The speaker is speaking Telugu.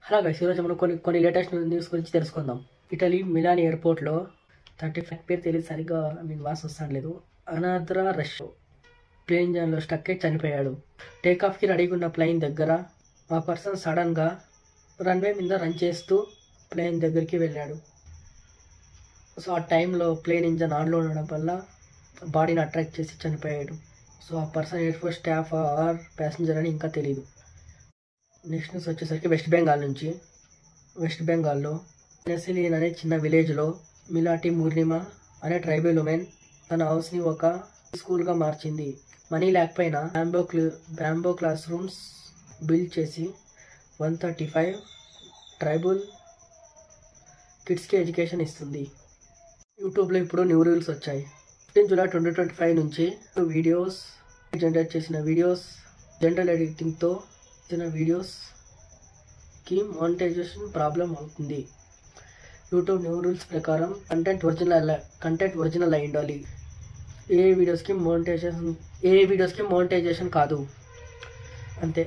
హలో గైస్, ఈరోజు మనం కొన్ని లేటెస్ట్ న్యూస్ గురించి తెలుసుకుందాం. ఇటలీ మిలాన్ ఎయిర్పోర్ట్లో 35 పేరు తెలియదు సరిగ్గా, వాస్ వస్తాడలేదు. అనాద్రా రష్ ప్లేన్ జాన్లో స్టక్ అయి చనిపోయాడు. టేకాఫ్కి రెడీగా ఉన్న ప్లేన్ దగ్గర ఆ పర్సన్ సడన్గా రన్వే మీద రన్ చేస్తూ ప్లేన్ దగ్గరికి వెళ్ళాడు. సో ఆ టైంలో ప్లేన్ ఇంజన్ ఆన్లో ఉండడం వల్ల బాడీని అట్రాక్ట్ చేసి చనిపోయాడు. సో ఆ person air force staff or passenger అని ఇంకా తెలియదు. నెక్స్ట్ న్యూస్ వచ్చేసరికి వెస్ట్ బెంగాల్లో నెసిలిన్ అనే చిన్న విలేజ్లో మిలాటి పూర్ణిమ అనే ట్రైబల్ ఉమెన్ తన హౌస్ని ఒక స్కూల్గా మార్చింది. మనీ లేకపోయినా బ్యాంబో క్లాస్ రూమ్స్ బిల్డ్ చేసి 135 ట్రైబల్ కిడ్స్కి ఎడ్యుకేషన్ ఇస్తుంది. యూట్యూబ్లో ఇప్పుడు న్యూ రూల్స్ వచ్చాయి. 15 జూలై 2025 నుంచి వీడియోస్ జనరేట్ చేసిన వీడియోస్ జనరల్ ఎడిటింగ్తో వీడియోస్కి మానిటైజేషన్ ప్రాబ్లం అవుతుంది. యూట్యూబ్ న్యూ రూల్స్ ప్రకారం కంటెంట్ ఒరిజినల్ అయి ఉండాలి. ఏ వీడియోస్కి మోనిటైజేషన్ కాదు, అంతే.